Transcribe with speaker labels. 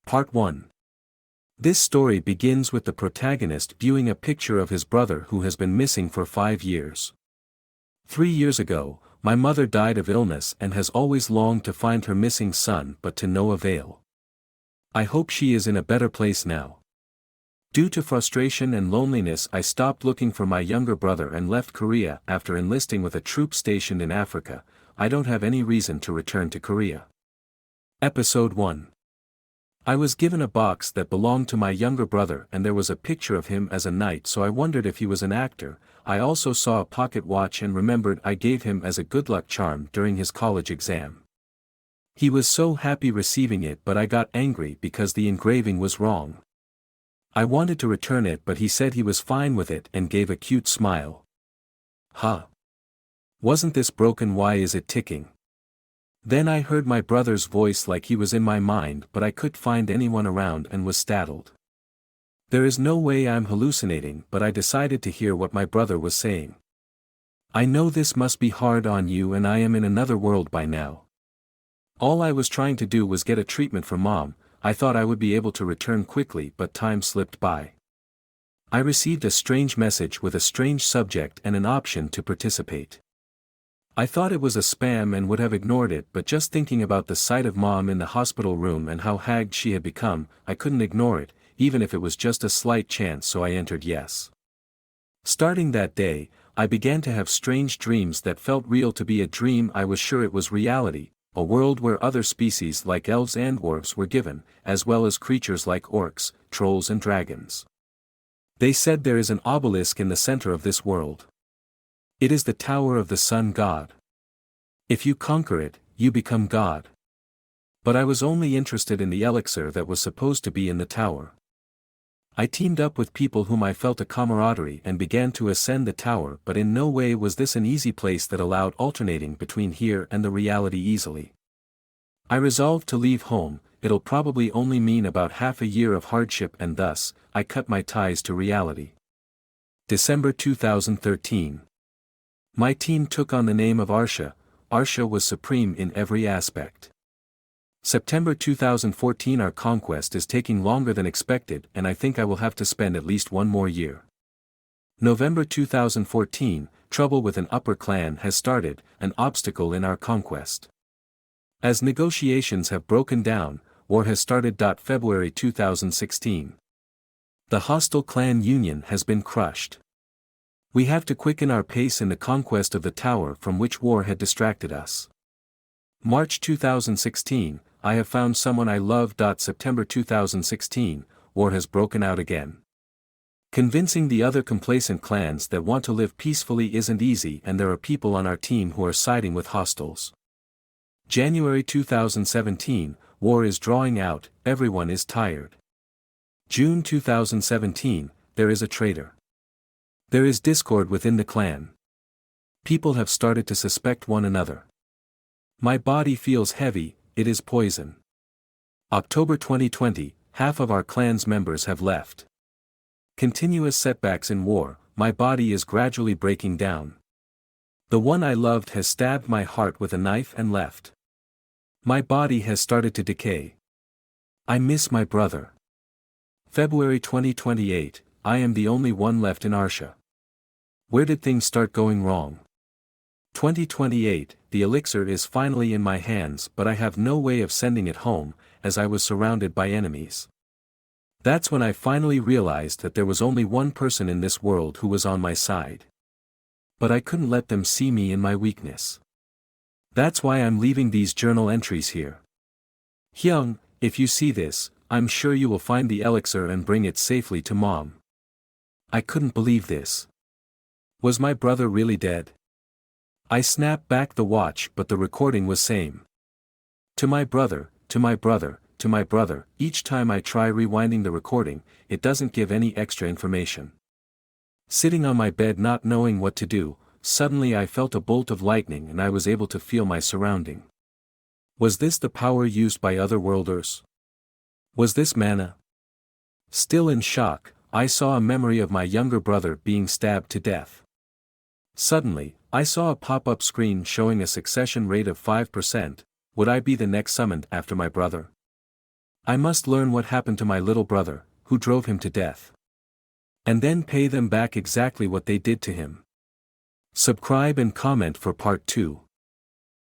Speaker 1: Part 1. This story begins with the protagonist viewing a picture of his brother who has been missing for 5 years. 3 years ago, my mother died of illness and has always longed to find her missing son but to no avail. I hope she is in a better place now. Due to frustration and loneliness, I stopped looking for my younger brother and left Korea after enlisting with a troop stationed in Africa. I don't have any reason to return to Korea. Episode 1. I was given a box that belonged to my younger brother and there was a picture of him as a knight, so I wondered if he was an actor. I also saw a pocket watch and remembered I gave him as a good luck charm during his college exam. He was so happy receiving it, but I got angry because the engraving was wrong. I wanted to return it, but he said he was fine with it and gave a cute smile. Huh. Wasn't this broken? Why is it ticking? Then I heard my brother's voice like he was in my mind, but I couldn't find anyone around and was startled. There is no way I'm hallucinating, but I decided to hear what my brother was saying. I know this must be hard on you and I am in another world by now. All I was trying to do was get a treatment for Mom. I thought I would be able to return quickly, but time slipped by. I received a strange message with a strange subject and an option to participate. I thought it was a spam and would have ignored it, but just thinking about the sight of Mom in the hospital room and how haggard she had become, I couldn't ignore it, even if it was just a slight chance, so I entered yes. Starting that day, I began to have strange dreams that felt real. To be a dream, I was sure it was reality, a world where other species like elves and dwarves were given, as well as creatures like orcs, trolls and dragons. They said there is an obelisk in the center of this world. It is the Tower of the Sun God. If you conquer it, you become God. But I was only interested in the elixir that was supposed to be in the tower. I teamed up with people whom I felt a camaraderie and began to ascend the tower, but in no way was this an easy place that allowed alternating between here and the reality easily. I resolved to leave home. It'll probably only mean about half a year of hardship, and thus, I cut my ties to reality. December 2013. My team took on the name of Arsha. Arsha was supreme in every aspect. September 2014. Our conquest is taking longer than expected, and I think I will have to spend at least one more year. November 2014. Trouble with an upper clan has started, an obstacle in our conquest. As negotiations have broken down, war has started. February 2016. The hostile clan union has been crushed. We have to quicken our pace in the conquest of the tower from which war had distracted us. March 2016, I have found someone I love. September 2016, war has broken out again. Convincing the other complacent clans that want to live peacefully isn't easy, and there are people on our team who are siding with hostiles. January 2017, war is drawing out, everyone is tired. June 2017, there is a traitor. There is discord within the clan. People have started to suspect one another. My body feels heavy, it is poison. October 2020, half of our clan's members have left. Continuous setbacks in war, my body is gradually breaking down. The one I loved has stabbed my heart with a knife and left. My body has started to decay. I miss my brother. February 2028, I am the only one left in Arsha. Where did things start going wrong? 2028, the elixir is finally in my hands, but I have no way of sending it home, as I was surrounded by enemies. That's when I finally realized that there was only one person in this world who was on my side. But I couldn't let them see me in my weakness. That's why I'm leaving these journal entries here. Jeong, if you see this, I'm sure you will find the elixir and bring it safely to Mom. I couldn't believe this. Was my brother really dead? I snapped back the watch, but the recording was same. To my brother, to my brother, to my brother. Each time I try rewinding the recording, it doesn't give any extra information. Sitting on my bed not knowing what to do, suddenly I felt a bolt of lightning and I was able to feel my surrounding. Was this the power used by otherworlders? Was this mana? Still in shock, I saw a memory of my younger brother being stabbed to death. Suddenly, I saw a pop-up screen showing a succession rate of 5%. Would I be the next summoned after my brother? I must learn what happened to my little brother, who drove him to death. And then pay them back exactly what they did to him. Subscribe and comment for part 2.